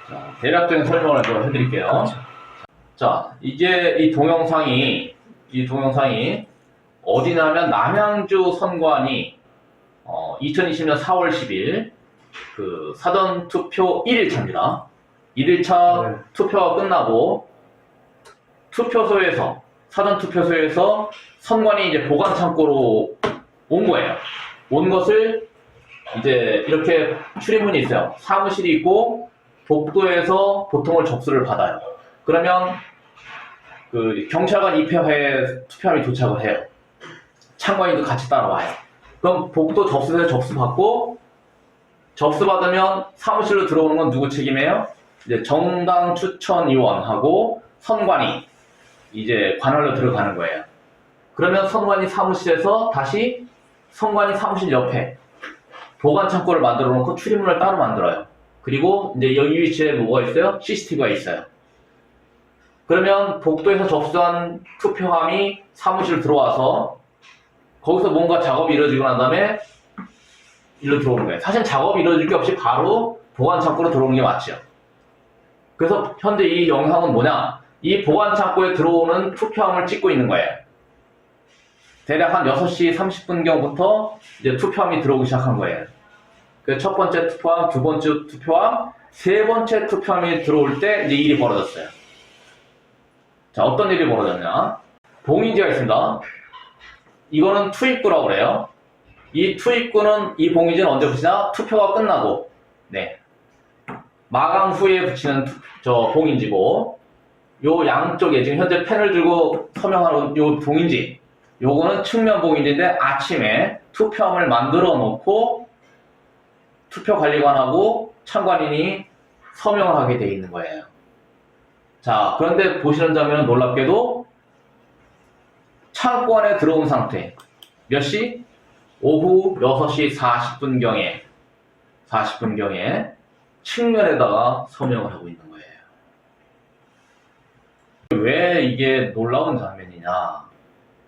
자, 대략적인 설명을 좀 해드릴게요. 그렇죠. 자, 이제 이 동영상이 어디냐면 남양주 선관위 2020년 4월 10일 그 사전투표 1일차입니다. 1일차 네. 투표가 끝나고 투표소에서 사전투표소에서 선관위 이제 보관창고로 온 거예요. 온 것을 이제 이렇게 출입문이 있어요. 사무실이 있고 복도에서 보통을 접수를 받아요. 그러면 그 경찰관 입회하에 투표함이 도착을 해요. 참관인도 같이 따라와요. 그럼 복도 접수소에 접수받고 접수받으면 사무실로 들어오는 건 누구 책임이에요? 이제 정당 추천위원하고 선관위 이제 관할로 들어가는 거예요. 그러면 선관위 사무실에서 다시 선관위 사무실 옆에 보관 창고를 만들어 놓고 출입문을 따로 만들어요. 그리고 이제 여기 위치에 뭐가 있어요? CCTV가 있어요. 그러면 복도에서 접수한 투표함이 사무실 들어와서 거기서 뭔가 작업이 이루어지고 난 다음에 일로 들어오는 거예요. 사실 작업이 이루어질 게 없이 바로 보관 창고로 들어오는 게 맞죠. 그래서 현재 이 영상은 뭐냐? 이 보관 창고에 들어오는 투표함을 찍고 있는 거예요. 대략 한 6시 30분경부터 이제 투표함이 들어오기 시작한 거예요. 그 첫 번째 투표함, 두 번째 투표함, 세 번째 투표함이 들어올 때 이제 일이 벌어졌어요. 자, 어떤 일이 벌어졌냐? 봉인지가 있습니다. 이거는 투입구라고 그래요. 이 투입구는 이 봉인지는 언제 붙이냐? 투표가 끝나고, 네. 마감 후에 붙이는 저 봉인지고, 요 양쪽에 지금 현재 펜을 들고 서명하는 요 봉인지, 요거는 측면 봉인지인데 아침에 투표함을 만들어 놓고 투표관리관하고 참관인이 서명을 하게 돼 있는 거예요. 자, 그런데 보시는 장면은 놀랍게도 창고 안에 들어온 상태. 몇 시? 오후 6시 40분경에 측면에다가 서명을 하고 있는 거예요. 왜 이게 놀라운 장면이냐?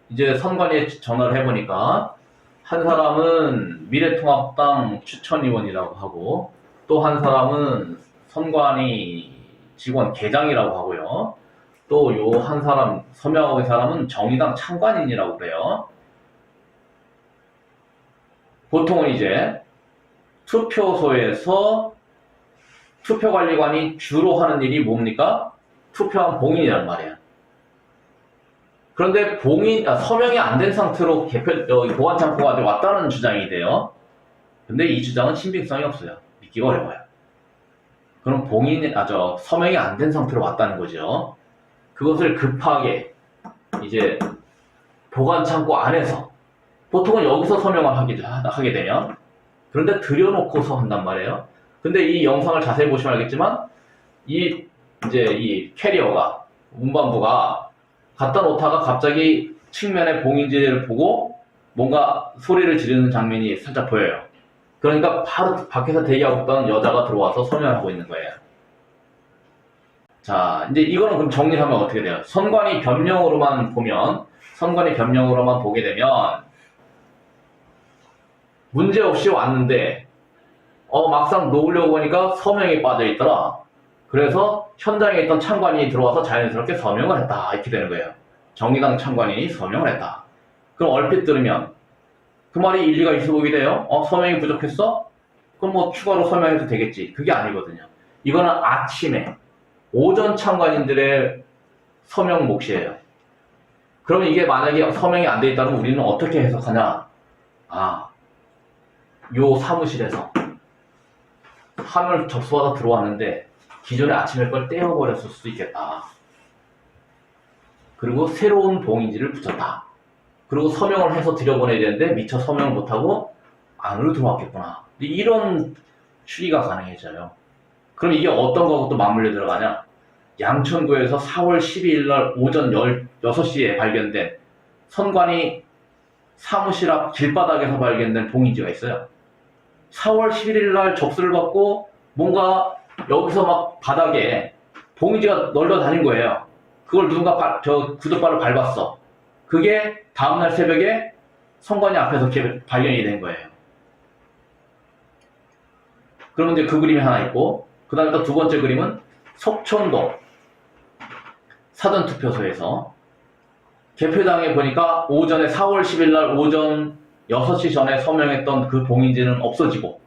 이제 선관위에 전화를 해보니까 한 사람은 미래통합당 추천위원이라고 하고 또 한 사람은 선관위 직원 계장이라고 하고요. 또 요 한 사람 서명하고 있는 사람은 정의당 창관인이라고 그래요. 보통은 이제 투표소에서 투표관리관이 주로 하는 일이 뭡니까? 투표함 봉인이란 말이에요. 그런데 서명이 안 된 상태로 보관창고가 왔다는 주장이 돼요. 근데 이 주장은 신빙성이 없어요. 믿기가 어려워요. 그럼 서명이 안 된 상태로 왔다는 거죠. 그것을 급하게 이제 보관창고 안에서 보통은 여기서 서명을 하게 되면 그런데 들여놓고서 한단 말이에요. 근데 이 영상을 자세히 보시면 알겠지만 이 캐리어가 운반부가 갖다 놓다가 갑자기 측면에 봉인지를 보고 뭔가 소리를 지르는 장면이 살짝 보여요. 그러니까 바로 밖에서 대기하고 있던 여자가 들어와서 서명하고 있는 거예요. 자, 이제 이거는 그럼 정리를 하면 어떻게 돼요? 선관위 변명으로만 보게 되면 문제 없이 왔는데 막상 놓으려고 하니까 서명이 빠져 있더라. 그래서 현장에 있던 참관인이 들어와서 자연스럽게 서명을 했다. 이렇게 되는 거예요. 정의당 참관인이 서명을 했다. 그럼 얼핏 들으면 그 말이 일리가 있어 보이게 돼요. 서명이 부족했어? 그럼 뭐 추가로 서명해도 되겠지. 그게 아니거든요. 이거는 아침에 오전 참관인들의 서명 몫이에요. 그러면 이게 만약에 서명이 안 돼 있다면 우리는 어떻게 해석하냐? 요 사무실에서 함을 접수받아 들어왔는데 기존에 아침에 걸 떼어버렸을 수도 있겠다. 그리고 새로운 봉인지를 붙였다. 그리고 서명을 해서 들여보내야 되는데 미처 서명을 못하고 안으로 들어왔겠구나. 이런 추리가 가능해져요. 그럼 이게 어떤 거하고 또 맞물려 들어가냐? 양천구에서 4월 12일 날 오전 6시에 발견된 선관위 사무실 앞 길바닥에서 발견된 봉인지가 있어요. 4월 11일 날 접수를 받고 뭔가 여기서 막 바닥에 봉인지가 널려 다닌 거예요. 그걸 누군가 구두발을 밟았어. 그게 다음날 새벽에 선관위 앞에서 발견이 된 거예요. 그러면 이제 그 그림이 하나 있고 그 다음에 또 두 번째 그림은 석촌동 사전투표소에서 개표장에 보니까 오전에 4월 10일 날 오전 6시 전에 서명했던 그 봉인지는 없어지고,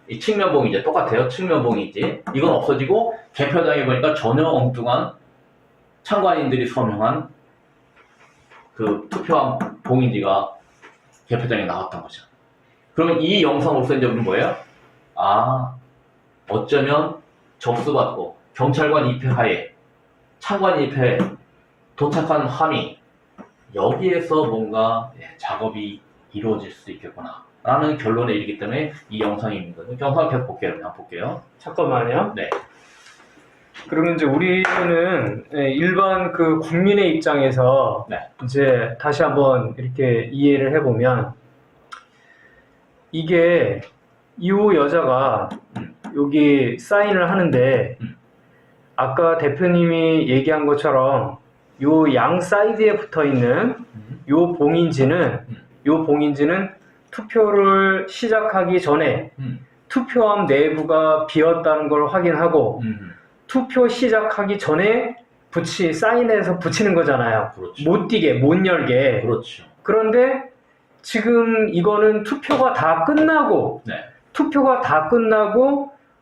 이 측면 봉인지 똑같아요. 측면 봉인지 이건 없어지고 개표장에 보니까 전혀 엉뚱한 참관인들이 서명한 그 투표한 봉인지가 개표장에 나왔던 거죠. 그러면 이 영상으로서 이제 우리는 뭐예요? 아, 어쩌면 접수받고 경찰관 입회하에 참관 입회에 도착한 함이 여기에서 뭔가 작업이 이루어질 수도 있겠구나 라는 결론에 이르기 때문에 이 영상입니다. 영상 계속 볼게요. 그냥 볼게요. 잠깐만요. 네. 그러면 이제 우리는 일반 그 국민의 입장에서 네. 이제 다시 한번 이렇게 이해를 해보면, 이게 이 여자가 여기 사인을 하는데 아까 대표님이 얘기한 것처럼 요 양 사이드에 붙어 있는 요 봉인지는 투표를 시작하기 전에 투표함 내부가 비었다는 걸 확인하고 투표 시작하기 전에 사인해서 붙이는 거잖아요. 그렇죠. 못 뛰게, 못 열게. 그렇죠. 그런데 지금 이거는 투표가 다 끝나고 네.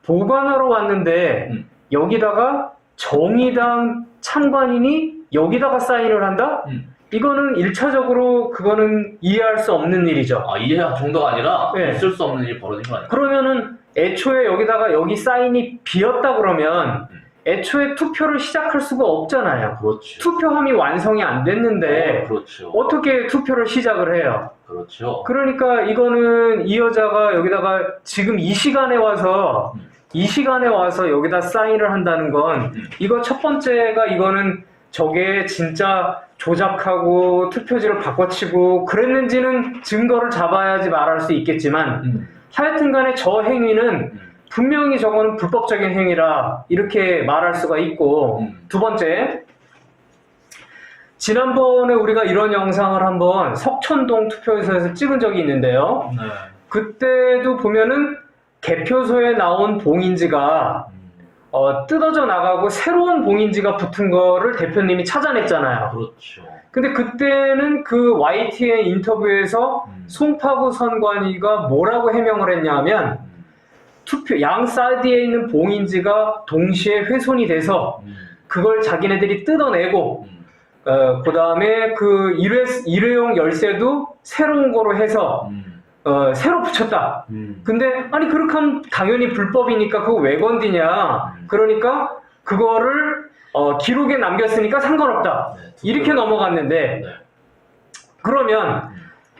보관하러 왔는데 여기다가 정의당 참관인이 여기다가 사인을 한다? 이거는 1차적으로 그거는 이해할 수 없는 일이죠. 아, 이해 정도가 아니라 네. 있을 수 없는 일이 벌어진 거 아니에요? 그러면은 애초에 여기 사인이 비었다 그러면 애초에 투표를 시작할 수가 없잖아요. 그렇죠. 투표함이 완성이 안 됐는데 그렇죠. 어떻게 투표를 시작을 해요? 그렇죠. 그러니까 이거는 이 여자가 여기다가 지금 이 시간에 와서 여기다 사인을 한다는 건 이거 첫 번째가 이거는 저게 진짜 조작하고 투표지를 바꿔치고 그랬는지는 증거를 잡아야지 말할 수 있겠지만 하여튼 간에 저 행위는 분명히 저거는 불법적인 행위라 이렇게 말할 수가 있고, 두 번째, 지난번에 우리가 이런 영상을 한번 석촌동 투표소에서 찍은 적이 있는데요. 네. 그때도 보면은 개표소에 나온 봉인지가 뜯어져 나가고 새로운 봉인지가 붙은 거를 대표님이 찾아냈잖아요. 그렇죠. 근데 그때는 그 YTN 인터뷰에서 송파구 선관위가 뭐라고 해명을 했냐면 투표 양 사이드에 있는 봉인지가 동시에 훼손이 돼서 그걸 자기네들이 뜯어내고 그 다음에 그 일회용 열쇠도 새로운 거로 해서 새로 붙였다. 근데 아니 그렇게 하면 당연히 불법이니까 그거 왜 건드냐. 그러니까 그거를 기록에 남겼으니까 상관없다. 네, 이렇게 넘어갔는데 네. 그러면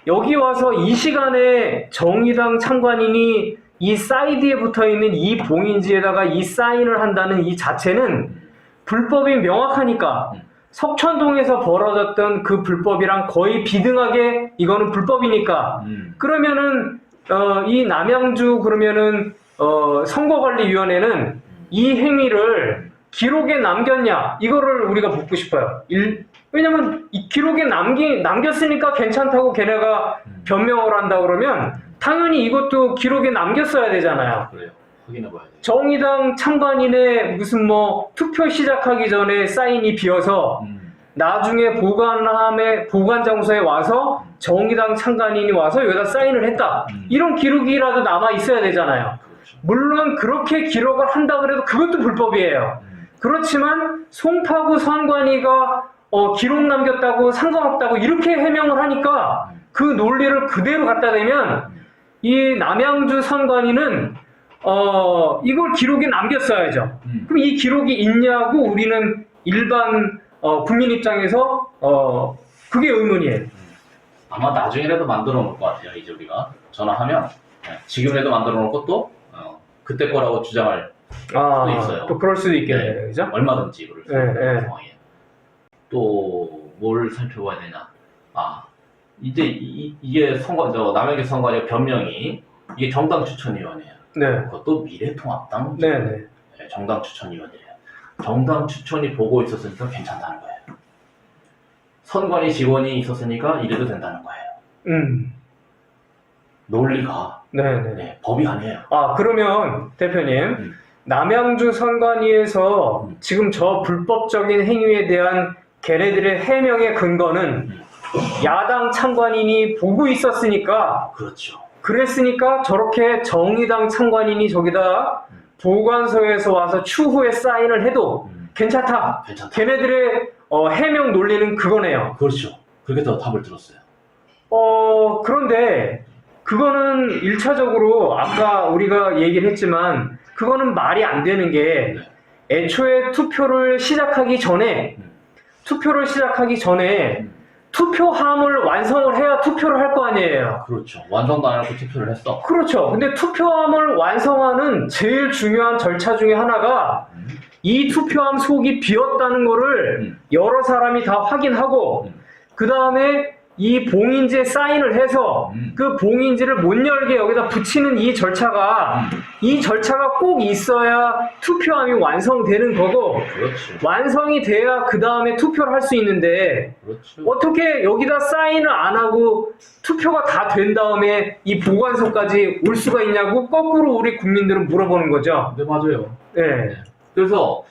여기 와서 이 시간에 정의당 참관인이 이 사이드에 붙어있는 이 봉인지에다가 이 사인을 한다는 이 자체는 불법이 명확하니까 석촌동에서 벌어졌던 그 불법이랑 거의 비등하게 이거는 불법이니까 그러면은 이 남양주 그러면은 선거관리위원회는 이 행위를 기록에 남겼냐 이거를 우리가 묻고 싶어요. 왜냐면 이 기록에 남겼으니까 괜찮다고 걔네가 변명을 한다 그러면 당연히 이것도 기록에 남겼어야 되잖아요. 그래요. 확인해봐야 돼요. 정의당 참관인의 무슨 뭐 투표 시작하기 전에 사인이 비어서 나중에 보관 장소에 와서 정의당 참관인이 와서 여기다 사인을 했다. 이런 기록이라도 남아 있어야 되잖아요. 그렇죠. 물론 그렇게 기록을 한다 그래도 그것도 불법이에요. 그렇지만 송파구 선관위가 기록 남겼다고 상관없다고 이렇게 해명을 하니까 그 논리를 그대로 갖다 대면 이 남양주 선관위는 이걸 기록에 남겼어야죠. 그럼 이 기록이 있냐고 우리는 일반 국민 입장에서 그게 의문이에요. 아마 나중에라도 만들어 놓을 것 같아요. 이제 우리가 전화하면 지금이라도 만들어 놓을 것도 그때 거라고 주장할 수도 있어요. 또 그럴 수도 있겠네요. 네. 그죠? 얼마든지 그럴 수 네, 있는 네. 상황이에요. 또 뭘 살펴봐야 되나? 이제 이게 남양주 선관위 변명이 이게 정당 추천위원회예요. 네. 그것도 미래통합당 네네. 정당 추천위원회예요. 정당 추천이 보고 있었으니까 괜찮다는 거예요. 선관위 직원이 있었으니까 이래도 된다는 거예요. 논리가 네네. 법이 아니에요. 그러면 대표님 남양주 선관위에서 지금 저 불법적인 행위에 대한 걔네들의 해명의 근거는 야당 참관인이 보고 있었으니까, 그렇죠. 그랬으니까 저렇게 정의당 참관인이 저기다 보관소에서 와서 추후에 사인을 해도 괜찮다. 괜찮다. 걔네들의 해명 논리는 그거네요. 그렇죠. 그렇게 더 답을 들었어요. 그런데 그거는 1차적으로 아까 우리가 얘기를 했지만 그거는 말이 안 되는 게, 애초에 투표를 시작하기 전에 투표함을 완성을 해야 투표를 할 거 아니에요. 그렇죠. 완성도 안 하고 투표를 했어. 그렇죠. 근데 투표함을 완성하는 제일 중요한 절차 중에 하나가 이 투표함 속이 비었다는 거를 여러 사람이 다 확인하고, 그 다음에 이 봉인지에 사인을 해서 그 봉인지를 못 열게 여기다 붙이는 이 절차가 꼭 있어야 투표함이 완성되는 거고, 그렇죠. 완성이 돼야 그 다음에 투표를 할 수 있는데, 그렇죠. 어떻게 여기다 사인을 안 하고 투표가 다 된 다음에 이 보관소까지 올 수가 있냐고 거꾸로 우리 국민들은 물어보는 거죠. 네, 맞아요. 네. 그래서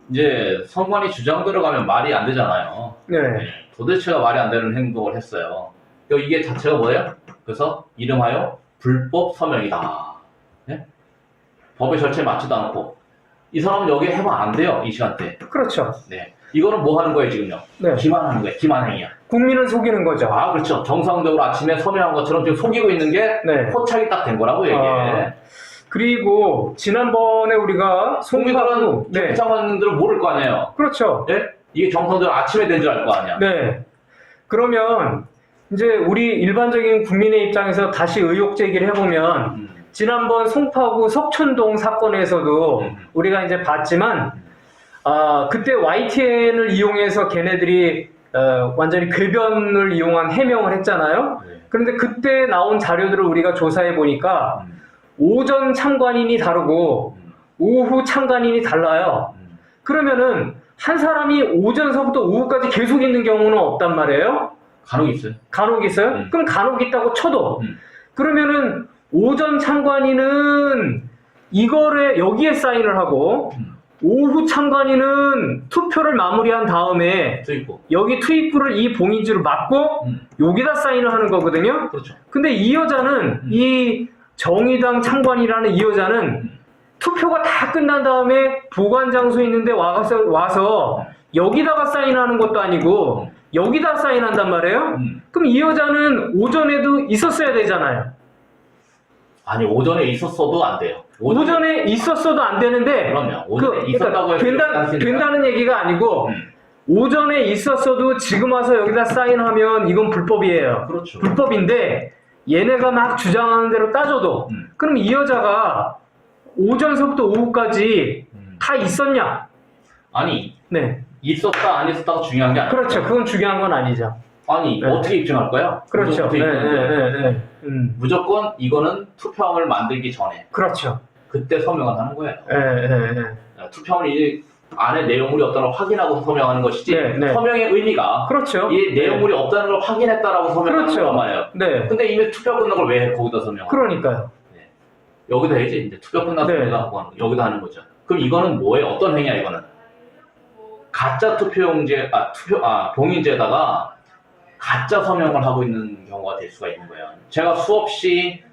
이제 선관위 주장대로 가면 말이 안 되잖아요. 네. 도대체가 말이 안 되는 행동을 했어요. 그러니까 이게 자체가 뭐예요? 그래서 이름하여 불법 서명이다. 네? 법의 절차에 맞지도 않고, 이 사람은 여기에 해면 안 돼요, 이 시간대. 그렇죠. 네. 이거는 뭐 하는 거예요, 지금요? 네. 기만하는 거예요, 기만행위야. 국민을 속이는 거죠. 아, 그렇죠. 정상적으로 아침에 서명한 것처럼 지금 속이고 있는 게 네. 포착이 딱 된 거라고, 이게. 그리고 지난번에 우리가 국민들은 네. 장관님들은 모를 거 아니에요. 그렇죠. 네? 이게 정상적으로 아침에 된 줄 알 거 아니야. 네. 그러면 이제 우리 일반적인 국민의 입장에서 다시 의혹 제기를 해보면, 지난번 송파구 석촌동 사건에서도 우리가 이제 봤지만, 그때 YTN을 이용해서 걔네들이 완전히 궤변을 이용한 해명을 했잖아요. 네. 그런데 그때 나온 자료들을 우리가 조사해 보니까 오전 참관인이 다르고 오후 참관인이 달라요. 그러면은 한 사람이 오전서부터 오후까지 계속 있는 경우는 없단 말이에요. 간혹 있어요. 간혹 있어요? 그럼 간혹 있다고 쳐도, 그러면은 오전 참관인은 이거를 여기에 사인을 하고, 오후 참관인은 투표를 마무리한 다음에 투입부. 여기 투입부를 이 봉인지로 막고 여기다 사인을 하는 거거든요. 그렇죠. 근데 이 여자는, 이 정의당 참관이라는 이 여자는 투표가 다 끝난 다음에 보관 장소에 있는데 와서 여기다가 사인하는 것도 아니고 여기다 사인한단 말이에요. 그럼 이 여자는 오전에도 있었어야 되잖아요. 아니, 오전에 있었어도 안 돼요. 오전에 있었어도 안 되는데, 그럼요. 오전에 있었다고 해서 된다는 얘기가 아니고, 오전에 있었어도 지금 와서 여기다 사인하면 이건 불법이에요. 그렇죠. 불법인데 얘네가 막 주장하는 대로 따져도, 그럼 이 여자가 오전서부터 오후까지 다 있었냐? 아니, 네. 있었다 안 있었다가 중요한 게 아니에요. 그렇죠. 그건 중요한 건 아니죠. 아니, 네. 어떻게 입증할 거야? 그렇죠. 어떻게 입증할 거야? 무조건 이거는 투표함을 만들기 전에 그렇죠. 그때 서명을 하는 거예요. 네. 투표함을 이 안에 내용물이 없다는 걸 확인하고 서명하는 것이지, 네. 서명의 의미가 그렇죠. 이 내용물이 없다는 걸 확인했다라고 서명하는 그렇죠. 거란 말이에요. 네. 근데 이미 투표 끝난 걸 왜 거기다 서명하는 거예요? 그러니까요. 여기다 해야지. 이제 투표 끝나서 네. 여기다 하는 거죠. 그럼 이거는 뭐예요? 어떤 행위야, 이거는? 가짜 봉인지에다가 가짜 서명을 하고 있는 경우가 될 수가 있는 거예요. 제가 수없이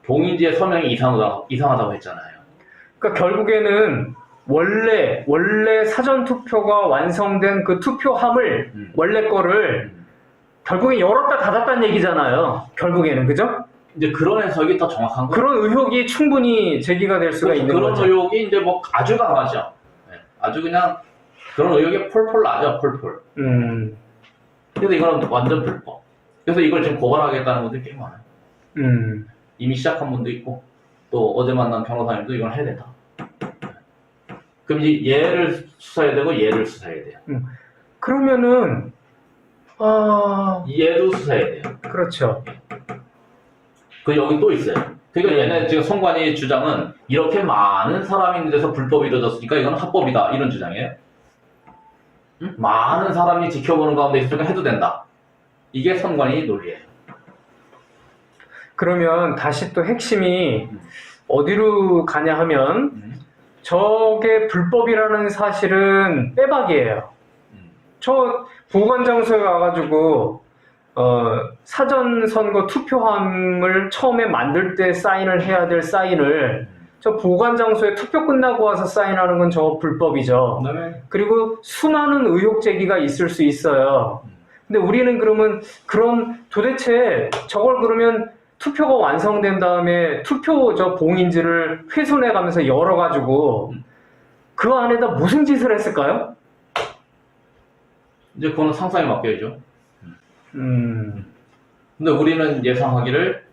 봉인지의 서명이 이상하다고 했잖아요. 그러니까 결국에는 원래 사전 투표가 완성된 그 투표함을 원래 거를 결국에 열었다 닫았다는 얘기잖아요. 결국에는, 그죠? 이제 그런 해석이 더 정확한 거예요. 그런 의혹이 충분히 제기가 될 수가 있는 그런 거죠. 의혹이 이제 뭐 아주 강하죠. 네. 아주 그냥 그런 의혹이 폴폴 나죠, 폴폴. 그래서 이거는 완전 불법. 그래서 이걸 지금 고발하겠다는 분들이 꽤 많아요. 이미 시작한 분도 있고, 또 어제 만난 변호사님도 이걸 해야 된다. 그럼 이제 얘를 수사해야 되고 얘를 수사해야 돼요. 그러면은 얘도 수사해야 돼요. 그렇죠. 그 여기 또 있어요. 그러니까 얘네 지금 선관위 주장은 이렇게 많은 사람이 있는 데서 불법이 이루어졌으니까 이건 합법이다, 이런 주장이에요. 많은 사람이 지켜보는 가운데 있으니까 해도 된다. 이게 선관위 논리예요. 그러면 다시 또 핵심이 어디로 가냐 하면, 저게 불법이라는 사실은 빼박이에요. 저 보관장소에 가가지고 사전 선거 투표함을 처음에 만들 때 사인을 해야 될 사인을 저 보관장소에 투표 끝나고 와서 사인하는 건 저 불법이죠. 네. 그리고 수많은 의혹 제기가 있을 수 있어요. 근데 우리는 그러면 도대체 저걸 그러면 투표가 완성된 다음에 투표 저 봉인지를 훼손해 가면서 열어가지고 그 안에다 무슨 짓을 했을까요? 이제 그거는 상상에 맡겨야죠. 근데 우리는 예상하기를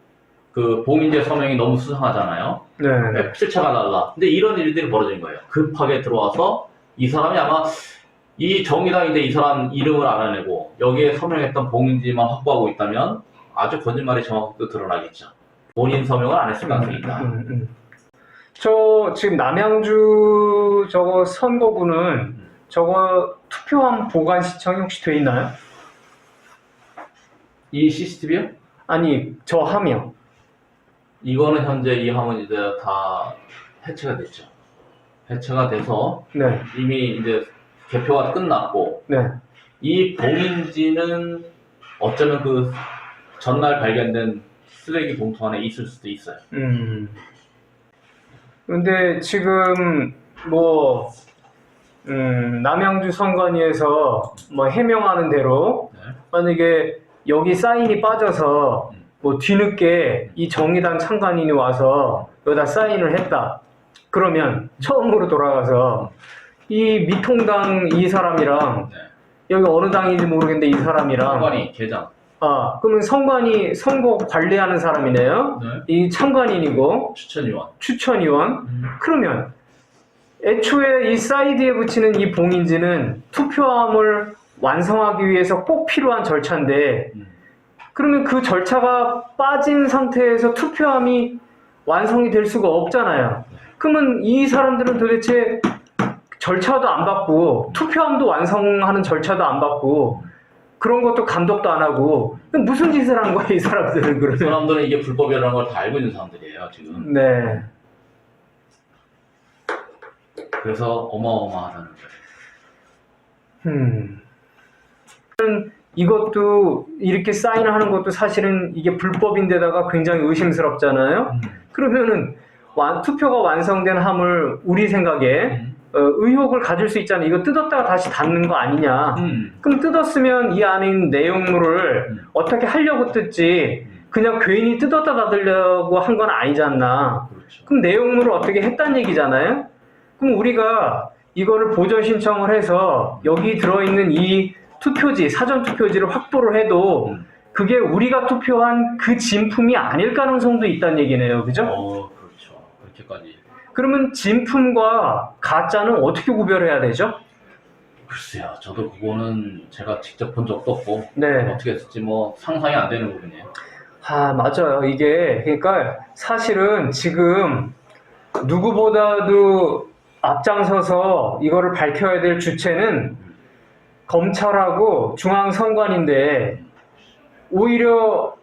그 봉인제 서명이 너무 수상하잖아요. 네. 필차가 달라. 근데 이런 일들이 벌어진 거예요. 급하게 들어와서 이 사람이 아마 이 정의당인데 이 사람 이름을 알아내고 여기에 서명했던 봉인지만 확보하고 있다면 아주 거짓말이 정확히 드러나겠죠. 본인 서명을 안 했을 가능성이 있다. 저 지금 남양주 저거 선거구는 저거 투표함 보관 시청이 혹시 돼 있나요? 이 CCTV요? 아니 저 함이요. 이거는 현재 이 함은 이제 다 해체가 됐죠. 해체가 돼서 네. 이미 이제 개표가 끝났고 네. 이 봉인지는 어쩌면 그 전날 발견된 쓰레기 봉투 안에 있을 수도 있어요. 근데 지금 뭐 남양주 선관위에서 뭐 해명하는 대로 네. 만약에 여기 사인이 빠져서 뭐 뒤늦게 이 정의당 창간인이 와서 여기다 사인을 했다. 그러면 처음으로 돌아가서 이 미통당 이 사람이랑 네. 여기 어느 당인지 모르겠는데 이 사람이랑 선관위 계장. 그러면 선관위 선거 관리하는 사람이네요. 네. 이 창관인이고 추천위원. 추천위원. 그러면 애초에 이 사이드에 붙이는 이 봉인지는 투표함을 완성하기 위해서 꼭 필요한 절차인데 그러면 그 절차가 빠진 상태에서 투표함이 완성이 될 수가 없잖아요. 그러면 이 사람들은 도대체 절차도 안 받고 투표함도 완성하는 절차도 안 받고 그런 것도 감독도 안 하고 무슨 짓을 한 거야 이 사람들은 그 그러면? 사람들은 이게 불법이라는 걸 다 알고 있는 사람들이에요 지금. 네. 그래서 어마어마하다는 거예요. 이것도 이렇게 사인하는 것도 사실은 이게 불법인데다가 굉장히 의심스럽잖아요. 그러면은 투표가 완성된 함을 우리 생각에 의혹을 가질 수 있잖아요. 이거 뜯었다가 다시 닫는 거 아니냐. 그럼 뜯었으면 이 안에 있는 내용물을 어떻게 하려고 뜯지 그냥 괜히 뜯었다 닫으려고 한 건 아니지 않나. 그렇죠. 그럼 내용물을 어떻게 했다는 얘기잖아요. 그럼 우리가 이거를 보전 신청을 해서 여기 들어있는 이 투표지, 사전 투표지를 확보를 해도 그게 우리가 투표한 그 진품이 아닐 가능성도 있다는 얘기네요. 그죠? 그렇죠. 그렇게까지. 그러면 진품과 가짜는 어떻게 구별해야 되죠? 글쎄요. 저도 그거는 제가 직접 본 적도 없고 네. 어떻게 했을지 뭐 상상이 안 되는 부분이에요. 맞아요. 이게 그러니까 사실은 지금 누구보다도 앞장서서 이거를 밝혀야 될 주체는 검찰하고 중앙선관인데 오히려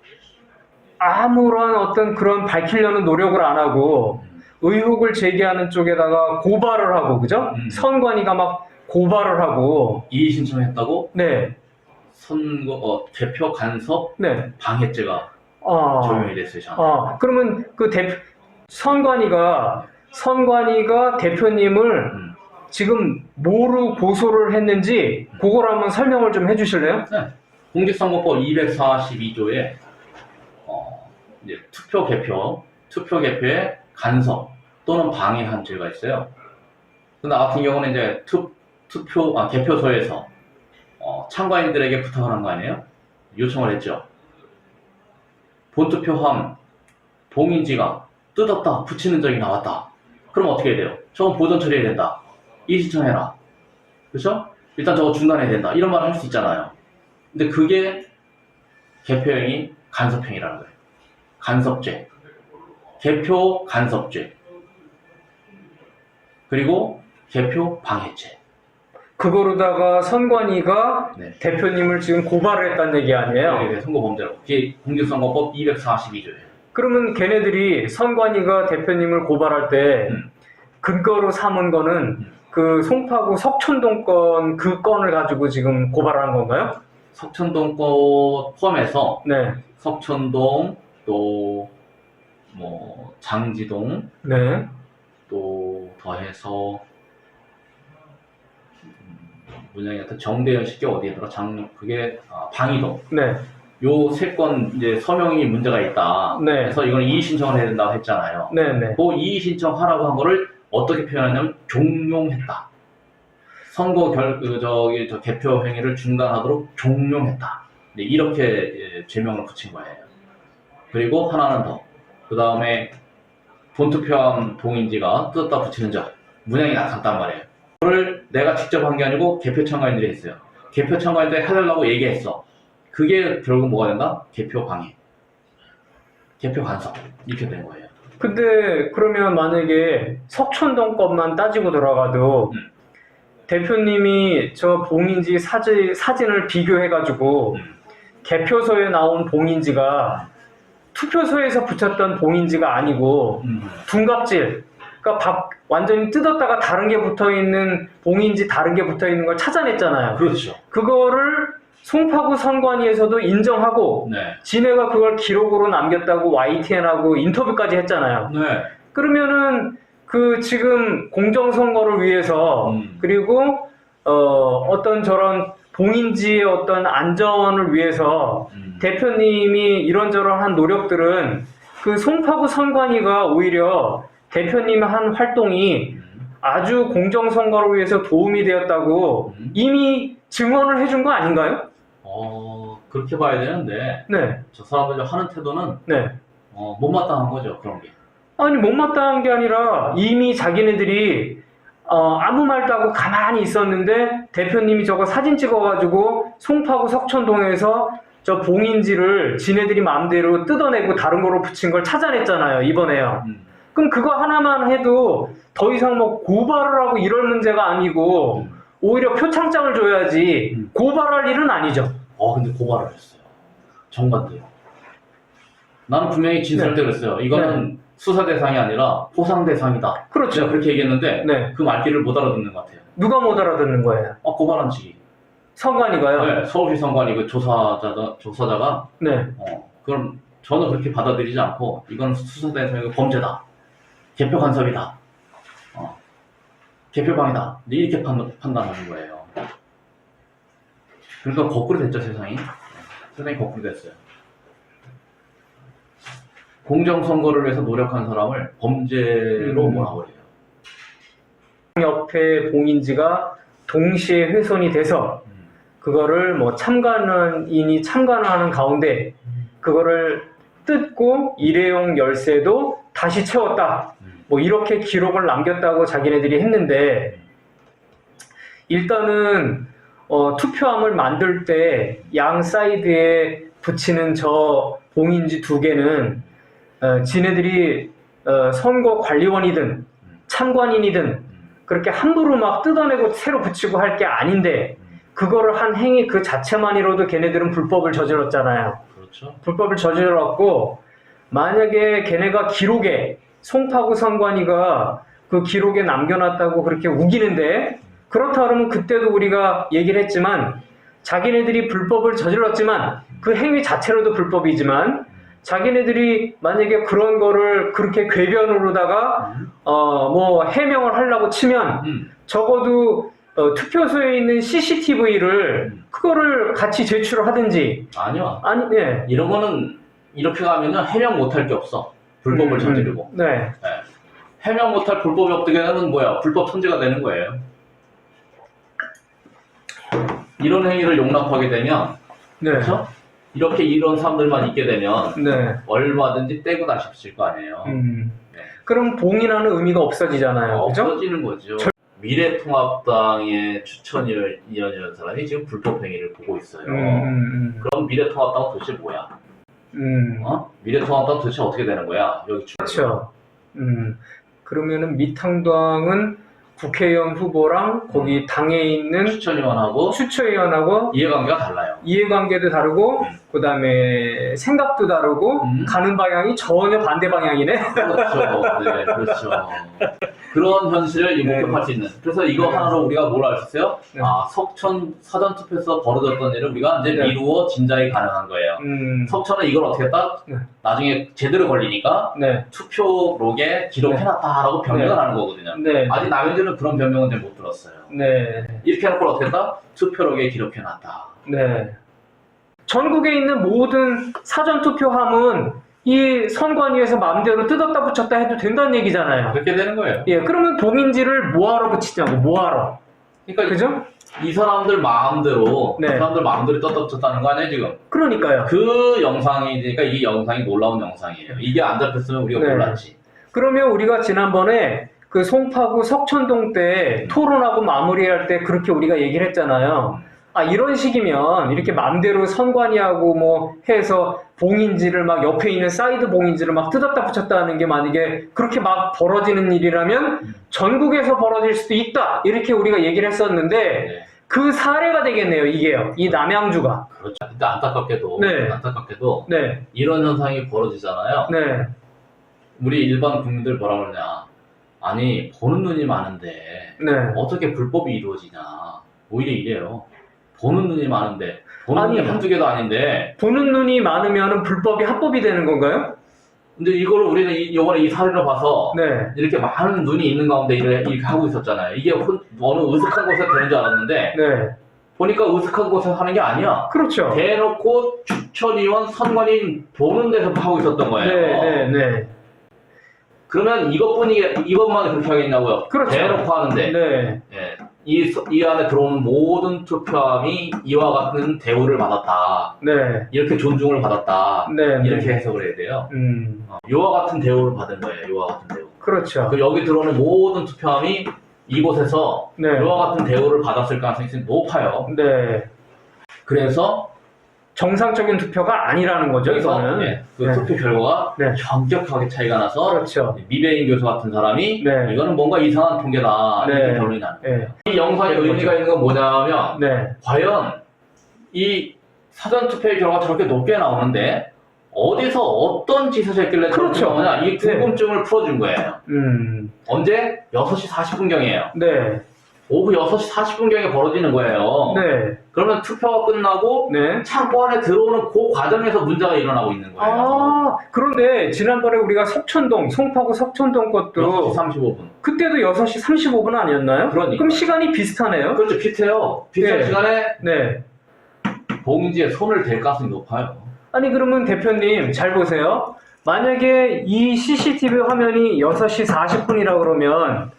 아무런 어떤 그런 밝히려는 노력을 안 하고 의혹을 제기하는 쪽에다가 고발을 하고 그죠? 선관위가 막 고발을 하고 이의 신청했다고 네. 선거 개표 간섭 네. 방해죄가 적용이 됐어요. 저한테. 그러면 그 선관위가 대표님을 지금 뭐로 고소를 했는지 그걸 한번 설명을 좀 해주실래요? 네. 공직선거법 242조에 이제 투표 개표에 간섭 또는 방해한 죄가 있어요. 근데 나 같은 경우는 이제 개표소에서 참가인들에게 부탁을 한 거 아니에요? 요청을 했죠. 본투표함 봉인지가 뜯었다 붙이는 적이 나왔다. 그럼 어떻게 해야 돼요? 저건 보전 처리해야 된다. 이의 신청해라. 그렇죠? 일단 저거 중단해야 된다. 이런 말을 할 수 있잖아요. 근데 그게 개표행위 간섭행위라는 거예요. 간섭죄. 개표 간섭죄. 그리고 개표 방해죄. 그거로다가 선관위가 네. 대표님을 지금 고발을 했다는 얘기 아니에요? 네, 선거범죄라고. 그게 공직선거법 242조예요. 그러면 걔네들이 선관위가 대표님을 고발할 때 근거로 삼은 거는 그 송파구 석촌동 건 그 건을 가지고 지금 고발하는 건가요? 석촌동 거 포함해서 네, 석촌동 또 뭐 장지동 네, 또 더해서 문양이 하여튼 정대현 씨게 어디더라 그게 방이동 네, 요 세 건 이제 서명이 문제가 있다. 네. 그래서 이거는 이의 신청을 해야 된다고 했잖아요. 네, 네. 그 이의 신청하라고 한 거를 어떻게 표현하냐면 종용했다. 선거 저 개표 행위를 중단하도록 종용했다. 네, 이렇게 예, 죄명을 붙인 거예요. 그리고 하나는 더. 그 다음에 본투표함 동인지가 뜯었다 붙이는 점. 문양이 나탔단 말이에요. 그걸 내가 직접 한 게 아니고 개표 참가인들이 했어요. 개표 참가인들이 해달라고 얘기했어. 그게 결국 뭐가 된다? 개표 방해. 개표 간섭. 이렇게 된 거예요. 근데 그러면 만약에 석촌동 것만 따지고 들어가도 대표님이 저 봉인지 사진을 비교해가지고 개표소에 나온 봉인지가 투표소에서 붙였던 봉인지가 아니고 둔갑질, 그러니까 완전히 뜯었다가 다른 게 붙어있는 봉인지 다른 게 붙어있는 걸 찾아냈잖아요. 그렇죠. 그거를 송파구 선관위에서도 인정하고 네. 지네가 그걸 기록으로 남겼다고 YTN하고 인터뷰까지 했잖아요. 네. 그러면은 그 지금 공정선거를 위해서 그리고 어떤 저런 봉인지의 어떤 안전을 위해서 대표님이 이런저런 노력들은 그 송파구 선관위가 오히려 대표님의 한 활동이 아주 공정선거를 위해서 도움이 되었다고 이미 증언을 해준 거 아닌가요? 그렇게 봐야 되는데 네, 저 사람들이 하는 태도는 네. 못마땅한 거죠. 그런 게. 아니 못마땅한 게 아니라 이미 자기네들이 아무 말도 하고 가만히 있었는데 대표님이 저거 사진 찍어가지고 송파구 석촌동에서 저 봉인지를 지네들이 마음대로 뜯어내고 다른 거로 붙인 걸 찾아냈잖아요, 이번에요. 그럼 그거 하나만 해도 더 이상 뭐 고발을 하고 이럴 문제가 아니고 오히려 표창장을 줘야지 고발할 일은 아니죠. 근데 고발을 했어요. 정관도요. 나는 분명히 진술할 때 그랬어요. 이거는 수사 대상이 아니라 포상 대상이다. 그렇죠. 제가 그렇게 얘기했는데 네. 그 말귀를 못 알아듣는 것 같아요. 누가 못 알아듣는 거예요? 고발한 측이. 선관위가요? 네, 서울시 선관위 그 조사자가 네. 그럼 저는 그렇게 받아들이지 않고 이건 수사 대상이고 범죄다. 개표 간섭이다. 개표방이다. 이렇게 판단하는 거예요. 그러니까 거꾸로 됐죠, 세상이. 세상이 거꾸로 됐어요. 공정선거를 위해서 노력한 사람을 범죄로 몰아버려요. 옆에 봉인지가 동시에 훼손이 돼서 그거를 뭐 참관인이 참관하는 가운데 그거를 뜯고 일회용 열쇠도 다시 채웠다. 뭐 이렇게 기록을 남겼다고 자기네들이 했는데 일단은 투표함을 만들 때 양 사이드에 붙이는 저 봉인지 두 개는 지네들이 선거관리원이든 참관인이든 그렇게 함부로 막 뜯어내고 새로 붙이고 할 게 아닌데 그거를 한 행위 그 자체만으로도 걔네들은 불법을 저질렀잖아요. 그렇죠. 불법을 저질렀고 만약에 걔네가 기록에 송파구 선관위가 그 기록에 남겨놨다고 그렇게 우기는데 그렇다 그러면 그때도 우리가 얘기를 했지만 자기네들이 불법을 저질렀지만 그 행위 자체로도 불법이지만 자기네들이 만약에 그런 거를 그렇게 궤변으로다가 뭐 해명을 하려고 치면 적어도 투표소에 있는 CCTV를 그거를 같이 제출을 하든지 아니요. 아니 예. 이런 거는 이렇게 가면은 해명 못할 게 없어. 불법을 저지르고. 네. 해명 못할 불법이 없다는 뭐야? 불법 통제가 되는 거예요. 이런 행위를 용납하게 되면 네. 그렇죠? 이렇게 이런 사람들만 있게 되면 네. 얼마든지 떼고 다시 붙일 거 아니에요. 네. 그럼 봉인하는 의미가 없어지잖아요. 그죠? 없어지는 거죠. 미래통합당의 추천을 이어지는 사람이 지금 불법 행위를 보고 있어요. 그럼 미래통합당은 도대체 뭐야? 미래통합당 도대체 어떻게 되는 거야? 여기 그렇죠. 그러면은 미탕당은 국회의원 후보랑 거기 당에 있는 추천위원하고 추천위원하고 이해관계가 달라요. 이해관계도 다르고 그 다음에 생각도 다르고 가는 방향이 전혀 반대 방향이네. 그렇죠. 네, 그렇죠. 그런 현실을 목격할 수 있는. 그래서 이거 네. 하나로 우리가 뭘 알 수 있어요? 네. 석천 사전투표에서 벌어졌던 일을 우리가 이제 네. 미루어 진작이 가능한 거예요. 석천은 이걸 어떻게 했다? 네. 나중에 제대로 걸리니까 네. 투표록에 기록해놨다라고 변명을 네. 하는 거거든요. 네. 아직 남현진은 그런 변명은 못 들었어요. 네. 이렇게 해놓고 어떻게 했다? 투표록에 기록해놨다. 네. 전국에 있는 모든 사전투표함은 이 선관위에서 마음대로 뜯었다 붙였다 해도 된다는 얘기잖아요. 그렇게 되는 거예요. 예, 그러면 봉인지를 뭐하러 붙이냐고, 뭐하러. 그러니까 그죠? 이 사람들 마음대로 네. 이 사람들 마음대로 떴다 붙였다는 거 아니에요 지금? 그러니까요. 그 영상이니까 이 영상이 놀라운 영상이에요. 이게 안 잡혔으면 우리가 네. 몰랐지. 그러면 우리가 지난번에 그 송파구 석천동 때 토론하고 마무리할 때 그렇게 우리가 얘기를 했잖아요. 아, 이런 식이면 이렇게 마음대로 선관위하고 뭐 해서 봉인지를 막 옆에 있는 사이드 봉인지를 막 뜯었다 붙였다 하는 게 만약에 그렇게 막 벌어지는 일이라면 전국에서 벌어질 수도 있다. 이렇게 우리가 얘기를 했었는데 네. 그 사례가 되겠네요, 이게요. 이 남양주가. 그렇죠. 근데 안타깝게도 네. 네. 이런 현상이 벌어지잖아요. 네. 우리 일반 국민들 뭐라 그러냐. 아니 보는 눈이 많은데 네. 어떻게 불법이 이루어지냐. 오히려 이래요. 보는 눈이 많은데 보는 아니, 눈이 한두 개도 아닌데 보는 눈이 많으면 불법이 합법이 되는 건가요? 근데 이걸 우리는 이번에 이 사례를 봐서 네. 이렇게 많은 눈이 있는 가운데 이렇게 하고 있었잖아요. 이게 어느 으슥한 곳에 되는 줄 알았는데 네. 보니까 으슥한 곳에서 하는 게 아니야. 그렇죠. 대놓고 추천위원 선관위 보는 데서 하고 있었던 거예요. 네, 네, 네. 그러면 이것만 그렇게 하겠냐고요. 그렇죠. 대놓고 하는데 네. 예, 이 안에 들어오는 모든 투표함이 이와 같은 대우를 받았다. 네. 이렇게 존중을 받았다. 네. 이렇게 해석을 해야 돼요. 이와 같은 대우를 받은 거예요. 이와 같은 대우. 그렇죠. 그 여기 들어오는 모든 투표함이 이곳에서 네. 이와 같은 대우를 받았을 가능성이 높아요. 네. 그래서 정상적인 투표가 아니라는 거죠, 여기서 이거는. 네, 그 네. 투표 결과가 네. 현격하게 차이가 나서 그렇죠. 미배인 교수 같은 사람이 네. 이거는 뭔가 이상한 통계다 네. 이렇게 결론이 나는 거예요. 네. 이 영상의 의미가 있는 건 뭐냐면 네. 과연 이 사전투표의 결과가 저렇게 높게 나오는데 어디서 어떤 짓을 했길래 그렇죠. 저렇게 나오냐 이 궁금증을 풀어준 거예요. 언제? 6시 40분경이에요. 네. 오후 6시 40분경에 벌어지는 거예요. 네. 그러면 투표가 끝나고 네. 창고 안에 들어오는 그 과정에서 문제가 일어나고 있는 거예요. 아, 그런데 지난번에 우리가 송파구 석천동 것도 6시 35분. 그때도 6시 35분 아니었나요? 그러니까. 그럼 시간이 비슷하네요? 그렇죠. 비슷해요. 비슷한 네. 시간에 네. 봉지에 손을 댈 가능성이 높아요. 아니, 그러면 대표님 잘 보세요. 만약에 이 CCTV 화면이 6시 40분이라 그러면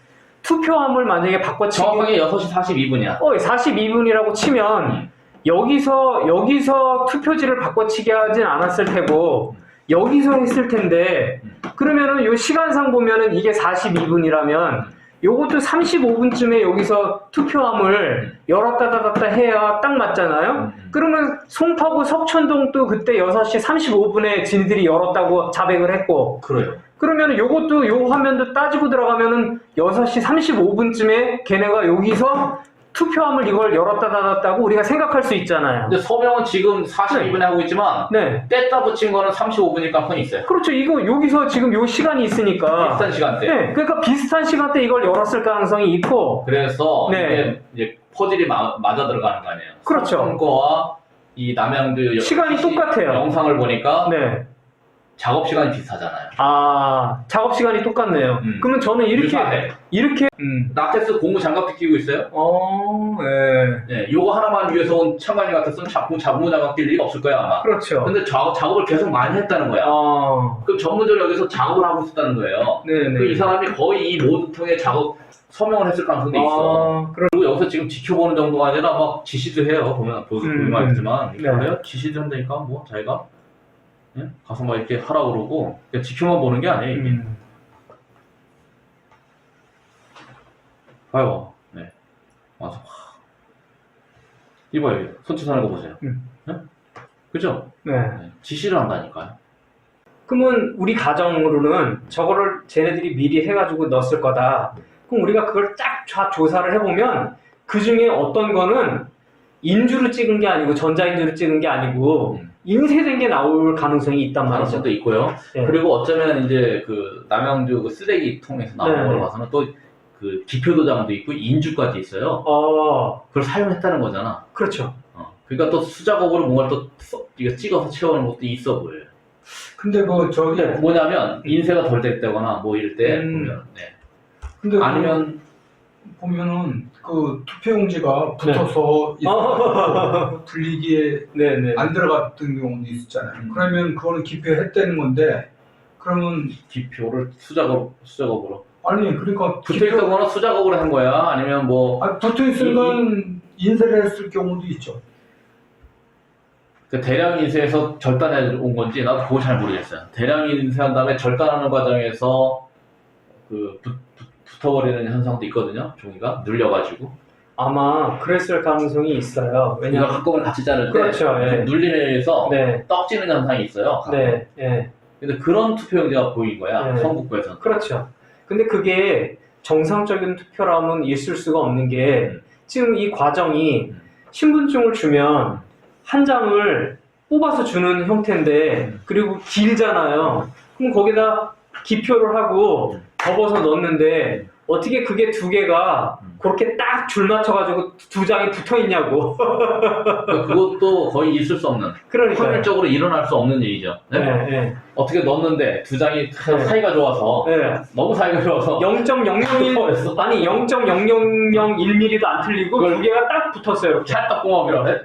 투표함을 만약에 바꿔치기 정확하게 6시 42분이야. 42분이라고 치면 여기서 투표지를 바꿔치기 하진 않았을 테고 여기서 했을 텐데 그러면은 요 시간상 보면은 이게 42분이라면 요것도 35분쯤에 여기서 투표함을 열었다 닫았다 해야 딱 맞잖아요? 그러면 송파구 석천동도 그때 6시 35분에 진들이 열었다고 자백을 했고 그래요. 그러면 요것도 요 화면도 따지고 들어가면은 6시 35분쯤에 걔네가 여기서 투표함을 이걸 열었다 닫았다고 우리가 생각할 수 있잖아요. 근데 서명은 지금 42분에 하고 있지만 네. 뗐다 붙인 거는 35분일 가능성이 있어요. 그렇죠. 이거 여기서 지금 요 시간이 있으니까. 비슷한 시간대. 네. 그러니까 비슷한 시간대 이걸 열었을 가능성이 있고. 그래서 네. 이게 이제 퍼즐이 맞아 들어가는 거 아니에요. 그렇죠. 선거와 이 남양주 시간이 똑같아요. 영상을 보니까 네. 작업 시간이 비슷하잖아요. 아, 작업 시간이 똑같네요. 그러면 저는 유사해. 이렇게 나텍스 고무 장갑도 끼고 있어요. 네. 네, 요거 하나만 위해서 온 참관인 같았으면 자꾸 고무 장갑 낄 일이 없을 거야 아마. 그렇죠. 근데 작업을 계속 많이 했다는 거야. 그럼 전문적으로 여기서 작업을 하고 있었다는 거예요. 네네. 이 사람이 거의 이 모든 통에 서명을 했을 가능성도 있어. 그리고 여기서 지금 지켜보는 정도가 아니라 막 지시도 해요. 보기만 했지만 그래요? 지시도 한다니까 뭐 자기가 예? 가서 막 이렇게 하라고 그러고 그냥 지켜만 보는 게 아니에요. 이게. 봐요. 네. 와서 이봐요. 손짓하는 거 보세요. 네? 그죠? 네. 네. 지시를 한다니까요. 그러면 우리 가정으로는 저거를 쟤네들이 미리 해가지고 넣었을 거다. 그럼 우리가 그걸 쫙 조사를 해보면 그 중에 어떤 거는 인주로 찍은 게 아니고 전자인주로 찍은 게 아니고 인쇄된 게 나올 가능성이 있단 가능성도 말이죠. 있고요. 네. 그리고 어쩌면 이제 그 남양주 그 쓰레기통에서 나온 네. 걸 봐서는 또 그 기표 도장도 있고 인주까지 있어요. 그걸 사용했다는 거잖아. 그렇죠. 그러니까 또 수작업으로 뭔가를 또 이거 찍어서 채우는 것도 있어 보여요. 근데 저기 뭐냐면 인쇄가 덜 됐다거나 뭐 이럴 때 보면 네. 근데 아니면 보면은 그 투표용지가 붙어서 분리기에 네네. 안 들어갔던 경우도 있었잖아요. 그러면 그거는 기표했다는 건데 그러면 기표를 수작업으로 아니 그러니까 붙어있다거나 수작업으로 한 거야? 아니면 뭐 붙어 있은 건 인쇄를 했을 경우도 있죠. 그 대량 인쇄해서 절단해 온 건지 나도 그거 잘 모르겠어요. 대량 인쇄한 다음에 절단하는 과정에서 그 붙어버리는 현상도 있거든요. 종이가 눌려가지고. 아마 그랬을 가능성이 있어요. 이거 왜냐면 한꺼번에 같이 자를 때 그렇죠, 예. 눌림에 의해서 네. 떡지는 현상이 있어요. 네, 예. 근데 그런 투표용지가 보인 거야. 네. 선거구에서는. 그렇죠. 근데 그게 정상적인 투표라면 있을 수가 없는 게 지금 이 과정이 신분증을 주면 한 장을 뽑아서 주는 형태인데 그리고 길잖아요. 그럼 거기다 기표를 하고 접어서 넣는데 어떻게 그게 두 개가 그렇게 딱 줄 맞춰가지고 두 장이 붙어 있냐고. 그것도 거의 있을 수 없는, 그러니까 확률적으로 일어날 수 없는 일이죠. 네? 네. 어떻게 넣었는데 두 장이 사이가 좋아서 네. 너무 사이가 좋아서 0.001 아니 0.0001mm도 안 틀리고 그걸 두 개가 딱 붙었어요. 이렇게. 찰떡궁합이라고 해?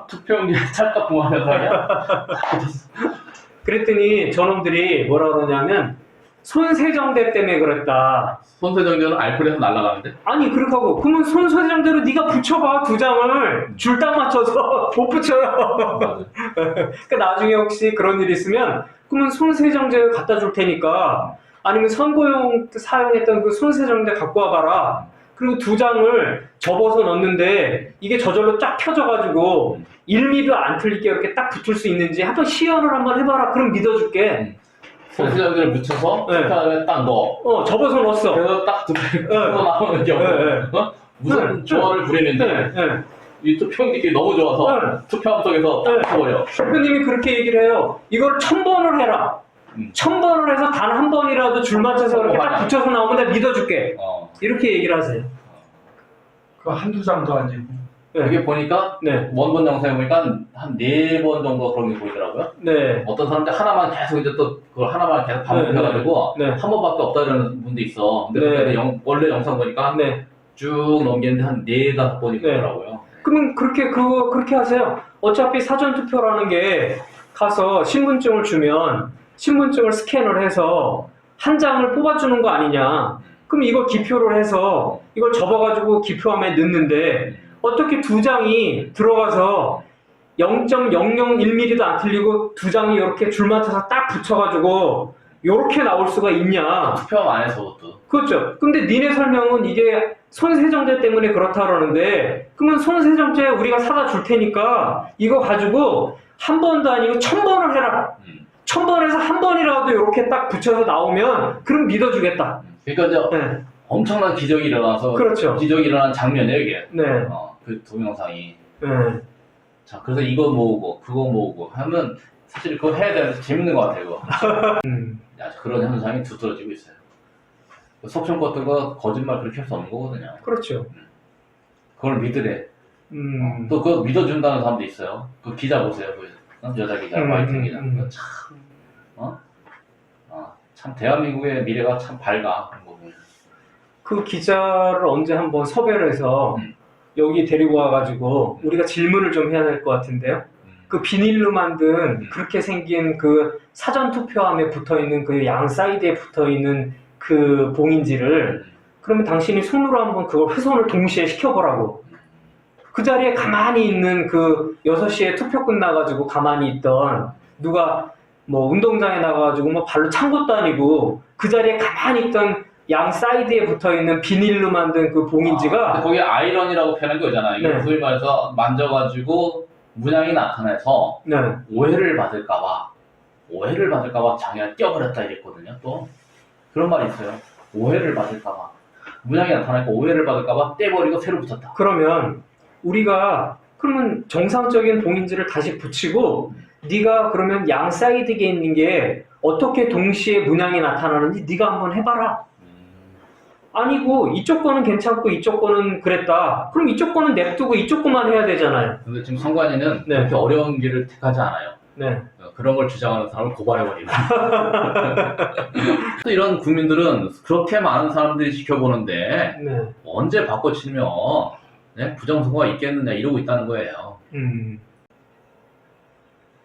투표용지 찰떡궁합 현상이야? 그랬더니 저놈들이 뭐라 그러냐면 손세정대 때문에 그랬다. 손세정제는 알코올에서 날아가는데? 아니 그렇게 하고 그러면 손세정대로 네가 붙여봐 두 장을 줄 딱 맞춰서 못 붙여요. 그러니까 나중에 혹시 그런 일이 있으면 그러면 손세정제 갖다 줄 테니까 아니면 선거용 사용했던 그 손세정제 갖고 와봐라. 그리고 두 장을 접어서 넣는데 이게 저절로 쫙 펴져가지고 1mm도 안 틀리게 이렇게 딱 붙을 수 있는지 한번 시연을 한번 해봐라. 그럼 믿어줄게. 손세정제를 묻혀서 네. 투표함에 딱 넣어. 접어서 넣었어. 그래서 딱 투표가 나오는 경우. 무슨 조화를 부리는데 이 투표용지끼리 너무 좋아서 투표함 속에서 딱 붙어버려. 대표님이 그렇게 얘기를 해요. 이걸 1000번을 해라. 1000번을 해서 단 한 번이라도 줄 맞춰서 그렇게 딱 붙여서 나오면 내가 믿어줄게. 이렇게 얘기를 하세요. 그 한두 장도 아니고. 여기 보니까 원본 영상에 보니까 한 4번 정도 그런 게 보이더라고요. 네. 어떤 사람들 하나만 계속 이제 또 그걸 하나만 계속 반복해가지고 한 번밖에 없다는 분도 있어. 근데 원래 영상 보니까 쭉 넘기는데 한 4-5번이 되더라고요. 그러면 그렇게 하세요. 어차피 사전 투표라는 게 가서 신분증을 주면 신분증을 스캔을 해서 한 장을 뽑아주는 거 아니냐. 그럼 이걸 기표를 해서 이걸 접어가지고 기표함에 넣는데 어떻게 두 장이 들어가서 0.001mm도 안 틀리고 두 장이 이렇게 줄 맞춰서 딱 붙여가지고 이렇게 나올 수가 있냐. 투표함 안에서도. 그렇죠. 근데 니네 설명은 이게 손세정제 때문에 그렇다 그러는데 그러면 손세정제 우리가 사다 줄 테니까 이거 가지고 한 번도 아니고 1000번을 해라. 1000번에서 한 번이라도 이렇게 딱 붙여서 나오면 그럼 믿어주겠다. 그러니까 이제 엄청난 기적이 일어나서 그렇죠. 기적이 일어난 장면이에요 이게. 네. 그 동영상이. 네. 자, 그래서 이거 모으고 그거 모으고 하면 사실 그거 해야 되는데 재밌는 것 같아요. 이거. 그런 현상이 두드러지고 있어요. 속셈 같은 거 거짓말 그렇게 할 수 없는 거거든요. 그렇죠. 그걸 믿으래. 또 그거 믿어준다는 사람도 있어요. 그 기자 보세요. 그 여자 기자, 화이트 기자. 그거 참, 참 대한민국의 미래가 참 밝아. 그런 거 보면. 그 기자를 언제 한번 섭외를 해서 여기 데리고 와가지고 우리가 질문을 좀 해야 될 것 같은데요. 그 비닐로 만든 그렇게 생긴 그 사전 투표함에 붙어 있는 그 양 사이드에 붙어 있는 그 봉인지를 그러면 당신이 손으로 한번 그걸 훼손을 동시에 시켜보라고. 그 자리에 가만히 있는 그 6시에 투표 끝나가지고 가만히 있던 누가 뭐 운동장에 나가가지고 뭐 발로 찬 것도 아니고 그 자리에 가만히 있던 양 사이드에 붙어있는 비닐로 만든 그 봉인지가 거기 아이러니라고 표현한 거잖아. 이게 소위 말해서 만져가지고 문양이 나타나서 오해를 받을까봐 장애가 껴버렸다 이랬거든요. 또 그런 말이 있어요. 오해를 받을까봐. 문양이 나타나니까 오해를 받을까봐 떼버리고 새로 붙였다. 그러면 우리가 그러면 정상적인 봉인지를 다시 붙이고 네가 그러면 양 사이드에 있는 게 어떻게 동시에 문양이 나타나는지 네가 한번 해봐라. 아니고 이쪽 거는 괜찮고 이쪽 거는 그랬다. 그럼 이쪽 거는 냅두고 이쪽 거만 해야 되잖아요. 근데 지금 선관위는 네. 그렇게 어려운 길을 택하지 않아요. 네. 그런 걸 주장하는 사람을 고발해버리고. 또 이런 국민들은 그렇게 많은 사람들이 지켜보는데 네. 언제 바꿔치면 네? 부정선거가 있겠느냐 이러고 있다는 거예요.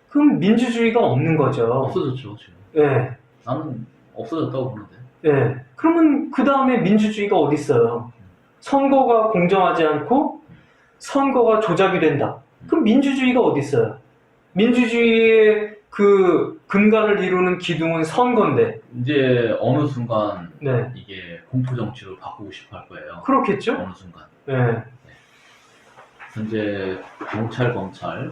그럼 민주주의가 없는 거죠. 없어졌죠 지금. 네. 나는 없어졌다고 보는데. 네. 그러면 그 다음에 민주주의가 어디 있어요? 선거가 공정하지 않고 선거가 조작이 된다. 그럼 민주주의가 어디 있어요? 민주주의의 그 근간을 이루는 기둥은 선거인데. 이제 어느 순간 네. 이게 공포 정치로 바꾸고 싶어 할 거예요. 그렇겠죠? 어느 순간. 네. 현재 경찰, 검찰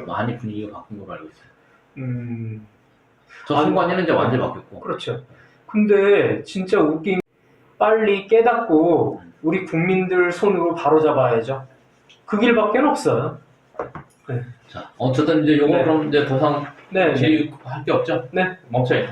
많이 분위기가 바뀐 걸로 알고 있어요. 저 아니, 선관위는 이제 완전히 바뀌었고. 그렇죠. 근데 진짜 웃긴 빨리 깨닫고 우리 국민들 손으로 바로잡아야죠. 그 길밖에 없어요. 자, 어쨌든 이제 요거 네. 그럼 이제 더 이상 네. 질의할 게 없죠? 네. 멈춰요.